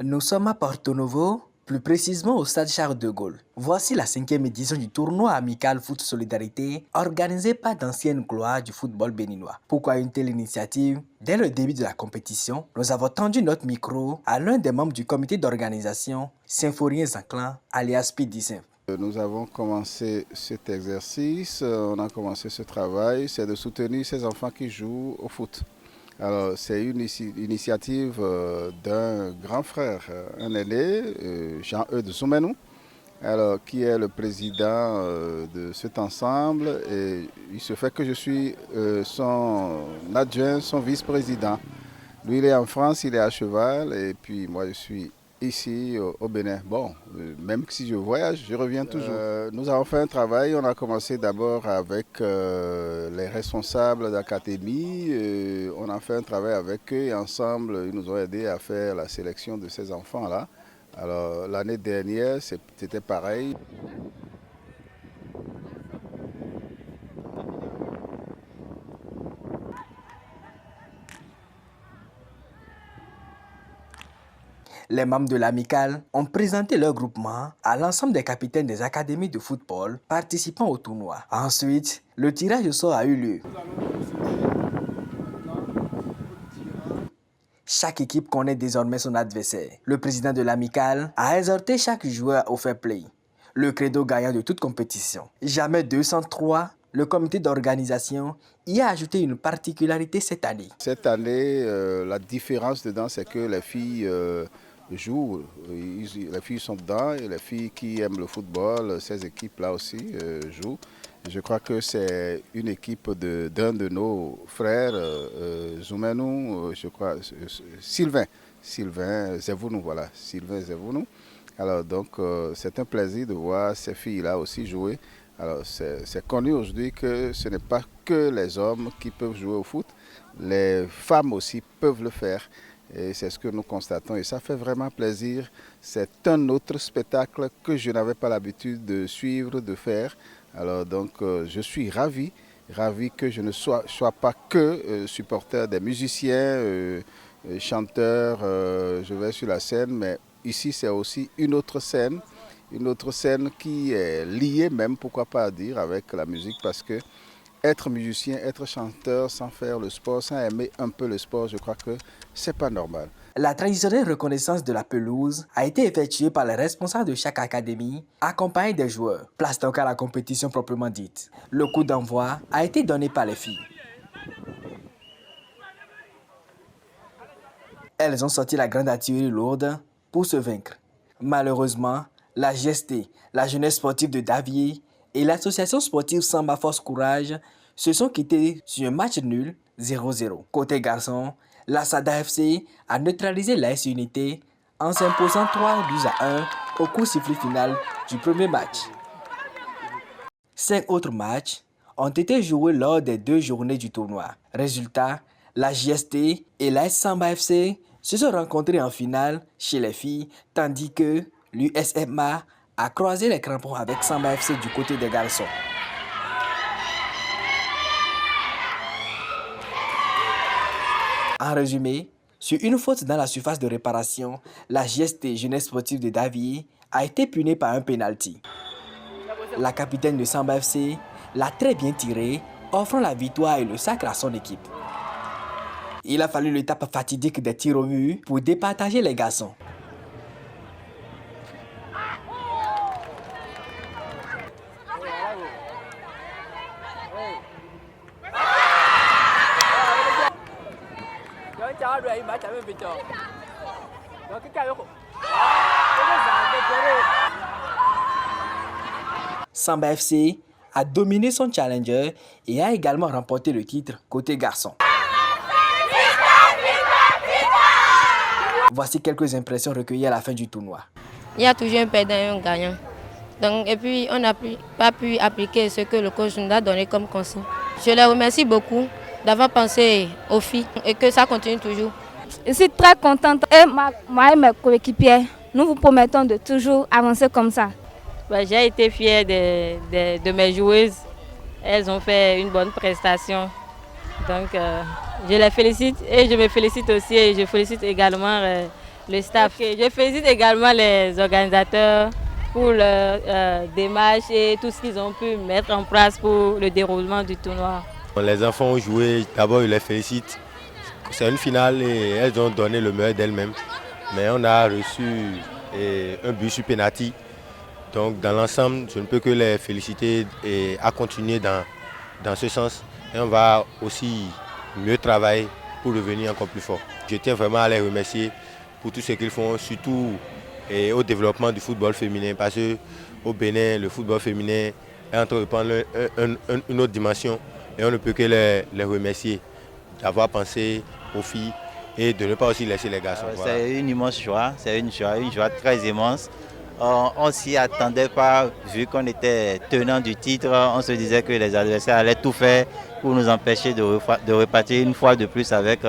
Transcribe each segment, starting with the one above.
Nous sommes à Porto Novo, plus précisément au stade Charles de Gaulle. Voici la 5e édition du tournoi amical Foot Solidarité organisé par d'anciennes gloires du football béninois. Pourquoi une telle initiative? Dès le début de la compétition, nous avons tendu notre micro à l'un des membres du comité d'organisation, Symphorien Zanclan, alias P19. Nous avons commencé cet exercice, on a commencé ce travail, c'est de soutenir ces enfants qui jouent au foot. Alors, c'est une initiative d'un grand frère, un aîné, Jean-Eudes Zoumenou, alors, qui est le président de cet ensemble. Et il se fait que je suis son adjoint, son vice-président. Lui, il est en France, il est à cheval, et puis moi, je suis ici au Bénin. Bon, même si je voyage, je reviens toujours. Nous avons fait un travail, on a commencé d'abord avec les responsables d'académie, on a fait un travail avec eux et ensemble, ils nous ont aidés à faire la sélection de ces enfants-là. Alors l'année dernière, c'était pareil. Les membres de l'amicale ont présenté leur groupement à l'ensemble des capitaines des académies de football participant au tournoi. Ensuite, le tirage au sort a eu lieu. Chaque équipe connaît désormais son adversaire. Le président de l'amicale a exhorté chaque joueur au fair play, le credo gagnant de toute compétition. Jamais 203, le comité d'organisation y a ajouté une particularité cette année. Cette année, la différence dedans, c'est que les filles jouent, les filles sont dedans et les filles qui aiment le football, ces équipes-là aussi jouent. Je crois que c'est une équipe d'un de nos frères, Zoumenou, je crois, Sylvain Zevounou, voilà, Sylvain Zevounou. Alors donc c'est un plaisir de voir ces filles-là aussi jouer. Alors c'est connu aujourd'hui que ce n'est pas que les hommes qui peuvent jouer au foot, les femmes aussi peuvent le faire. Et c'est ce que nous constatons et ça fait vraiment plaisir. C'est un autre spectacle que je n'avais pas l'habitude de suivre, de faire. Alors donc je suis ravi que je ne sois pas que supporter des musiciens, chanteur, je vais sur la scène, mais ici c'est aussi une autre scène qui est liée même, pourquoi pas dire, avec la musique, parce que être musicien, être chanteur sans faire le sport, sans aimer un peu le sport, je crois que c'est pas normal. La traditionnelle reconnaissance de la pelouse a été effectuée par les responsables de chaque académie, accompagnés des joueurs. Place donc à la compétition proprement dite. Le coup d'envoi a été donné par les filles. Elles ont sorti la grande artillerie lourde pour se vaincre. Malheureusement, la GST, la jeunesse sportive de Davier et l'association sportive Samba Force Courage se sont quittés sur un match nul 0-0. Côté garçon, la SADA FC a neutralisé l'AS Unité en s'imposant 3-1 au coup sifflet final du premier match. 5 autres matchs ont été joués lors des 2 journées du tournoi. Résultat, la GST et l'AS Samba FC se sont rencontrés en finale chez les filles, tandis que l'USMA a croisé les crampons avec Samba FC du côté des garçons. En résumé, sur une faute dans la surface de réparation, la GST Jeunesse Sportive de Davier a été punie par un pénalty. La capitaine de Samba FC l'a très bien tiré, offrant la victoire et le sacre à son équipe. Il a fallu l'étape fatidique des tirs au mur pour départager les garçons. Samba FC a dominé son challenger et a également remporté le titre côté garçon. Voici quelques impressions recueillies à la fin du tournoi. Il y a toujours un perdant et un gagnant. Donc, et puis, on n'a pas pu appliquer ce que le coach nous a donné comme conseil. Je les remercie beaucoup d'avoir pensé aux filles et que ça continue toujours. Je suis très contente et moi et mes coéquipiers, nous vous promettons de toujours avancer comme ça. J'ai été fière de mes joueuses. Elles ont fait une bonne prestation. Donc, Je les félicite et je me félicite aussi et je félicite également le staff. Je félicite également les organisateurs pour leur démarche et tout ce qu'ils ont pu mettre en place pour le déroulement du tournoi. Les enfants ont joué, d'abord je les félicite. C'est une finale et elles ont donné le meilleur d'elles-mêmes. Mais on a reçu un but sur pénalty. Donc dans l'ensemble, je ne peux que les féliciter et à continuer dans ce sens. Et on va aussi mieux travailler pour devenir encore plus fort. Je tiens vraiment à les remercier pour tout ce qu'ils font, surtout au développement du football féminin. Parce qu'au Bénin, le football féminin est en train de prendre une autre dimension. Et on ne peut que les remercier d'avoir pensé aux filles et de ne pas aussi laisser les garçons. Voilà. C'est une immense joie, c'est une joie très immense. On ne s'y attendait pas, vu qu'on était tenant du titre, on se disait que les adversaires allaient tout faire pour nous empêcher de repartir une fois de plus avec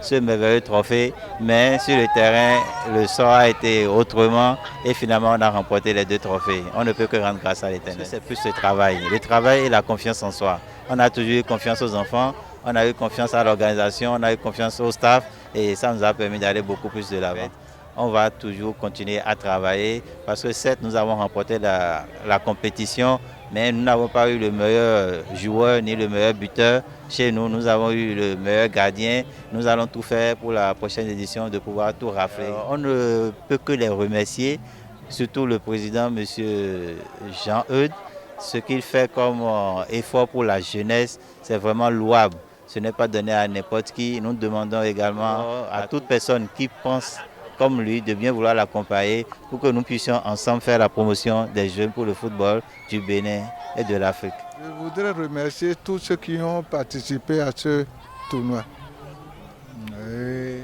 ce merveilleux trophée. Mais sur le terrain, le sort a été autrement et finalement on a remporté les 2 trophées. On ne peut que rendre grâce à l'Éternel. C'est plus le travail et la confiance en soi. On a toujours eu confiance aux enfants, on a eu confiance à l'organisation, on a eu confiance au staff et ça nous a permis d'aller beaucoup plus de l'avant. On va toujours continuer à travailler parce que certes nous avons remporté la compétition, mais nous n'avons pas eu le meilleur joueur ni le meilleur buteur. Chez nous, nous avons eu le meilleur gardien. Nous allons tout faire pour la prochaine édition de pouvoir tout rafler. On ne peut que les remercier, surtout le président, M. Jean-Eudes. Ce qu'il fait comme effort pour la jeunesse, c'est vraiment louable. Ce n'est pas donné à n'importe qui. Nous demandons également à toute personne qui pense comme lui de bien vouloir l'accompagner pour que nous puissions ensemble faire la promotion des jeunes pour le football du Bénin et de l'Afrique. Je voudrais remercier tous ceux qui ont participé à ce tournoi. Et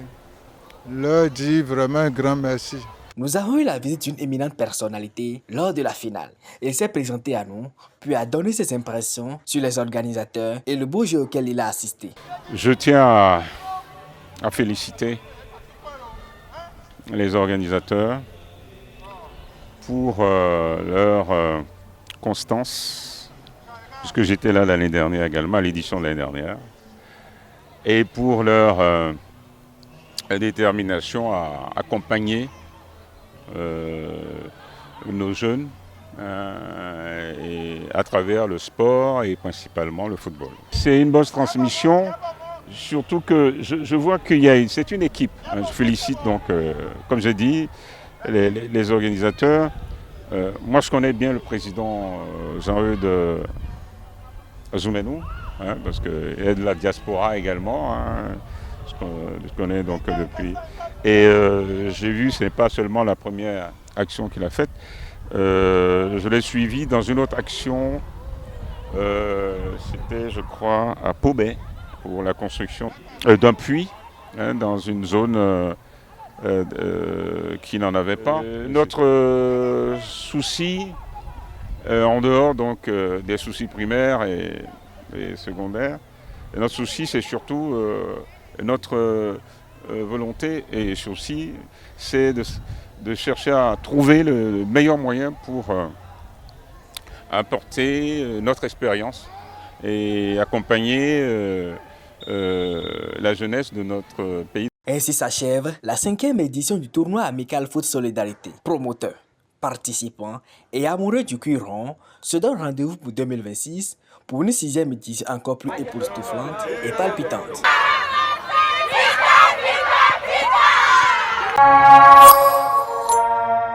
leur dire vraiment un grand merci. Nous avons eu la visite d'une éminente personnalité lors de la finale. Il s'est présenté à nous, puis a donné ses impressions sur les organisateurs et le beau jeu auquel il a assisté. Je tiens à féliciter les organisateurs pour leur constance, puisque j'étais là l'année dernière également, à l'édition de l'année dernière, et pour leur détermination à accompagner nos jeunes et à travers le sport et principalement le football. C'est une bonne transmission. Surtout que je vois c'est une équipe. Je félicite donc, comme j'ai dit, les organisateurs. Moi, je connais bien le président Jean-Eudes Azoumenou, parce qu'il est de la diaspora également. Je connais donc depuis. Et j'ai vu, ce n'est pas seulement la première action qu'il a faite. Je l'ai suivi dans une autre action. C'était, je crois, à Pobet, pour la construction d'un puits dans une zone qui n'en avait pas. Notre souci, en dehors donc des soucis primaires et secondaires, notre souci c'est surtout notre volonté et souci, c'est de chercher à trouver le meilleur moyen pour apporter notre expérience et accompagner la jeunesse de notre pays. Ainsi s'achève la 5e édition du tournoi amical Foot Solidarité. Promoteurs, participants et amoureux du cuir rond se donnent rendez-vous pour 2026 pour une 6e édition encore plus époustouflante et palpitante.